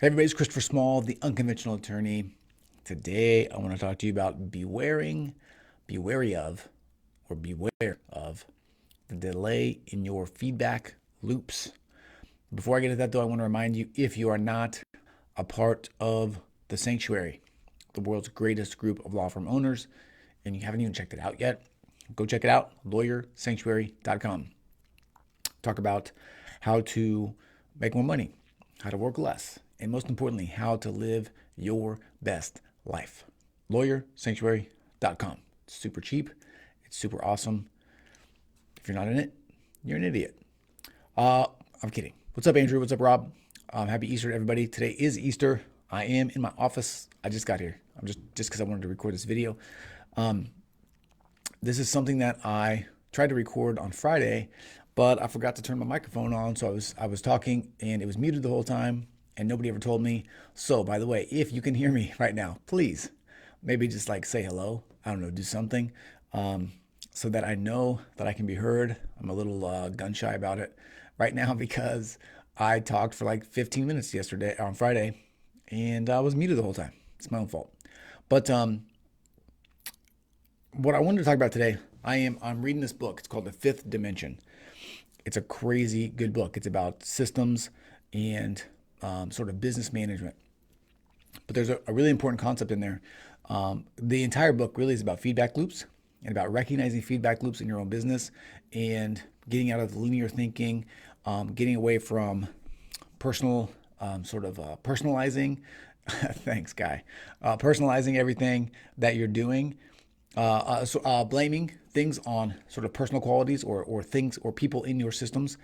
Hey everybody, it's Christopher Small, the Unconventional Attorney. Today I want to talk to you about be wary of, or beware of the delay in your feedback loops. Before I get to that though, I want to remind you, if you are not a part of the Sanctuary, the world's greatest group of law firm owners, and you haven't even checked it out yet, go check it out, lawyersanctuary.com. Talk about how to make more money, how to work less, and most importantly, how to live your best life. LawyerSanctuary.com. It's super cheap. It's super awesome. If you're not in it, you're an idiot. I'm kidding. What's up, Andrew? What's up, Rob? Happy Easter to everybody. Today is Easter. I am in my office. I just got here. I'm just because I wanted to record this video. This is something that I tried to record on Friday, but I forgot to turn my microphone on, so I was talking and it was muted the whole time, and nobody ever told me. So, by the way, if you can hear me right now, please maybe just like say hello. I don't know, do something, so that I know that I can be heard. I'm a little gun shy about it right now because I talked for like 15 minutes yesterday on Friday, and I was muted the whole time. It's my own fault. But what I wanted to talk about today, I'm reading this book. It's called The Fifth Dimension. It's a crazy good book. It's about systems and sort of business management. But there's a really important concept in there. The entire book really is about feedback loops and about recognizing feedback loops in your own business and getting out of the linear thinking, getting away from personal personalizing. Thanks, guy. Personalizing everything that you're doing, blaming things on sort of personal qualities or things or people in your systems,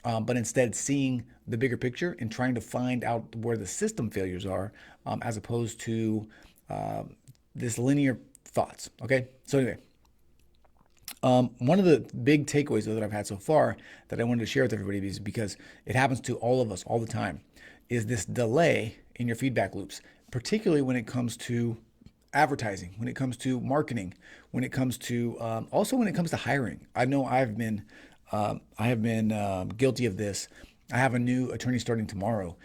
but instead seeing the bigger picture and trying to find out where the system failures are, as opposed to this linear thoughts. Okay, so anyway, one of the big takeaways that I've had so far that I wanted to share with everybody is because it happens to all of us all the time, is this delay in your feedback loops, particularly when it comes to advertising, when it comes to marketing, when it comes to also when it comes to hiring. I know I have been guilty of this. I have a new attorney starting tomorrow,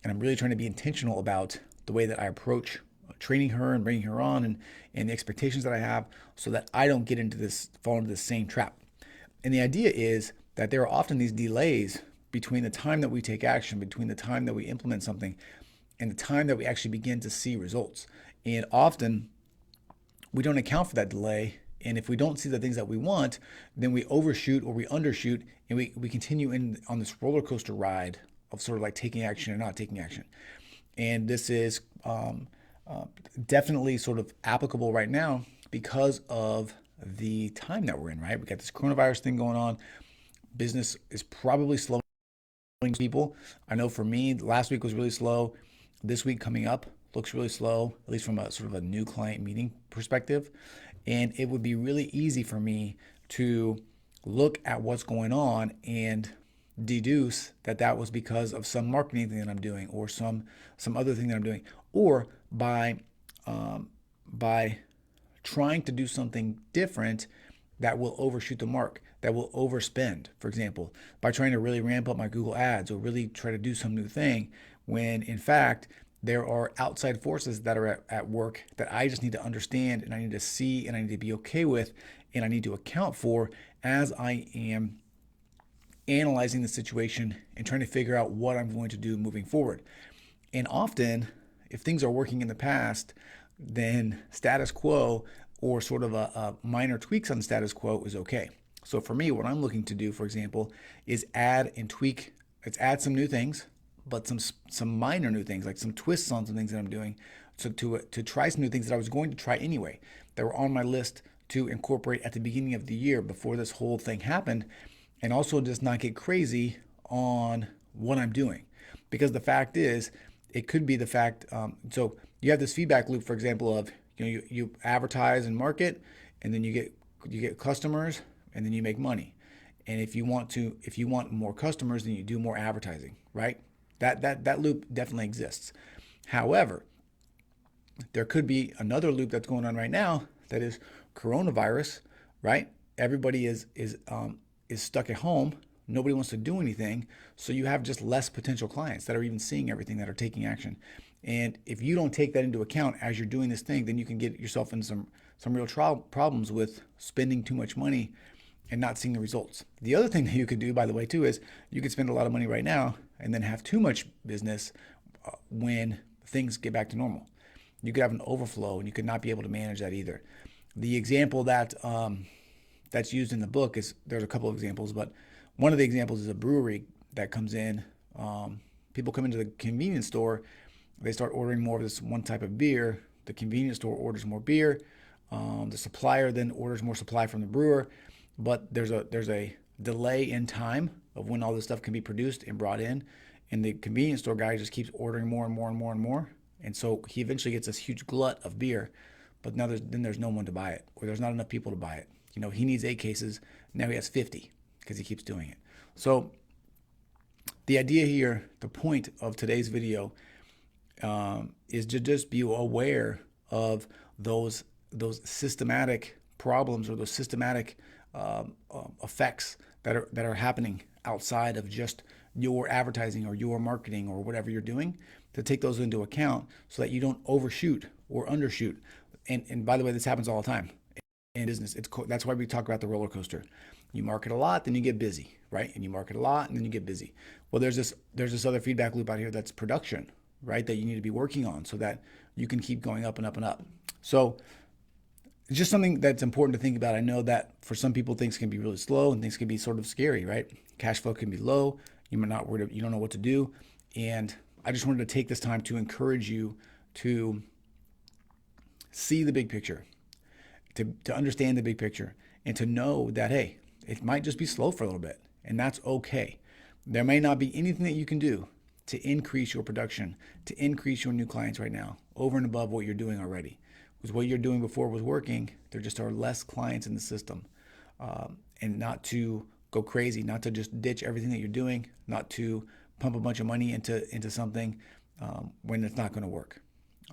and I'm really trying to be intentional about the way that I approach training her and bringing her on, and the expectations that I have, so that I don't fall into this same trap. And the idea is that there are often these delays between the time that we take action, between the time that we implement something, and the time that we actually begin to see results. And often we don't account for that delay. And if we don't see the things that we want, then we overshoot or we undershoot, and we continue on this roller coaster ride of sort of like taking action and not taking action. And this is definitely sort of applicable right now because of the time that we're in, right? We got this coronavirus thing going on. Business is probably slowing people. I know for me, last week was really slow. This week coming up looks really slow, at least from a sort of a new client meeting perspective. And it would be really easy for me to look at what's going on and deduce that that was because of some marketing thing that I'm doing, or some other thing that I'm doing, or by trying to do something different that will overshoot the mark, that will overspend. For example, by trying to really ramp up my Google ads or really try to do some new thing, when in fact there are outside forces that are at work that I just need to understand, and I need to see, and I need to be okay with, and I need to account for as I am analyzing the situation and trying to figure out what I'm going to do moving forward. And often, if things are working in the past, then status quo or sort of a minor tweaks on status quo is okay. So for me, what I'm looking to do, for example, is add some new things, but some minor new things, like some twists on some things that I'm doing, so to try some new things that I was going to try anyway, that were on my list to incorporate at the beginning of the year before this whole thing happened, and also just not get crazy on what I'm doing. Because the fact is, it could be the fact, so you have this feedback loop, for example, of you advertise and market, and then you get customers, and then you make money. And if you want more customers, then you do more advertising, right? That loop definitely exists. However, there could be another loop that's going on right now, that is coronavirus, right? Everybody is stuck at home. Nobody wants to do anything. So you have just less potential clients that are even seeing everything, that are taking action. And if you don't take that into account as you're doing this thing, then you can get yourself in some real trial problems with spending too much money and not seeing the results. The other thing that you could do, by the way, too, is you could spend a lot of money right now and then have too much business when things get back to normal. You could have an overflow, and you could not be able to manage that either. The example that that's used in the book is, there's a couple of examples, but one of the examples is a brewery that comes in. People come into the convenience store, they start ordering more of this one type of beer. The convenience store orders more beer. The supplier then orders more supply from the brewer, but there's a delay in time of when all this stuff can be produced and brought in, and the convenience store guy just keeps ordering more and more and more and more, and so he eventually gets this huge glut of beer, but now there's no one to buy it, or there's not enough people to buy it. He needs 8 cases, now he has 50 because he keeps doing it. So the idea here, the point of today's video, is to just be aware of those systematic problems, or those systematic effects that are happening outside of just your advertising or your marketing or whatever you're doing, to take those into account so that you don't overshoot or undershoot. And by the way, this happens all the time in business. That's why we talk about the roller coaster. You market a lot, then you get busy, right? And you market a lot, and then you get busy. Well, there's this other feedback loop out here that's production, right? That you need to be working on so that you can keep going up and up and up. So it's just something that's important to think about. I know that for some people, things can be really slow and things can be sort of scary, right? Cash flow can be low. You might not you don't know what to do. And I just wanted to take this time to encourage you to see the big picture, to understand the big picture, and to know that, hey, it might just be slow for a little bit, and that's okay. There may not be anything that you can do to increase your production, to increase your new clients right now, over and above what you're doing already. Because what you're doing before was working. There just are less clients in the system. And not to go crazy, not to just ditch everything that you're doing, not to pump a bunch of money into something when it's not going to work.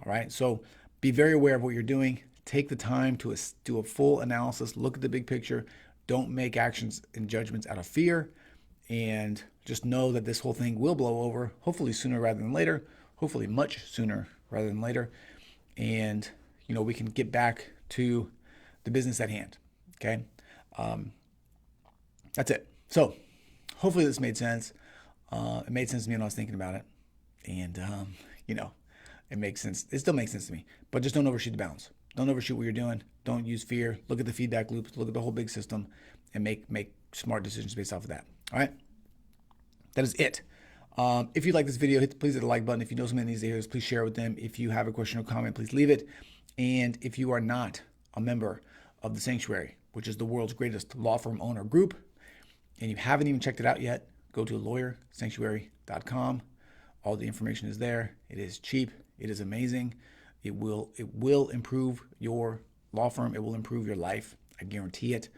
All right. So be very aware of what you're doing. Take the time to do a full analysis. Look at the big picture. Don't make actions and judgments out of fear. And just know that this whole thing will blow over, hopefully sooner rather than later, hopefully much sooner rather than later. And, we can get back to the business at hand. Okay. That's it. So hopefully this made sense. It made sense to me when I was thinking about it. And, it makes sense. It still makes sense to me, but just don't overshoot the bounds. Don't overshoot what you're doing. Don't use fear. Look at the feedback loops, look at the whole big system, and make smart decisions based off of that. All right. That is it. If you like this video, please hit the like button. If you know someone that needs to hear this, please share it with them. If you have a question or comment, please leave it. And if you are not a member of the Sanctuary, which is the world's greatest law firm owner group, and you haven't even checked it out yet, go to lawyersanctuary.com. All the information is there. It is cheap. It is amazing. It will improve your law firm. It will improve your life. I guarantee it.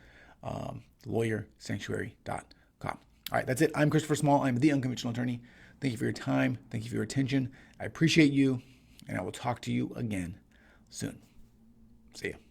Lawyersanctuary.com. All right, that's it. I'm Christopher Small. I'm the Unconventional Attorney. Thank you for your time. Thank you for your attention. I appreciate you, and I will talk to you again soon. See ya.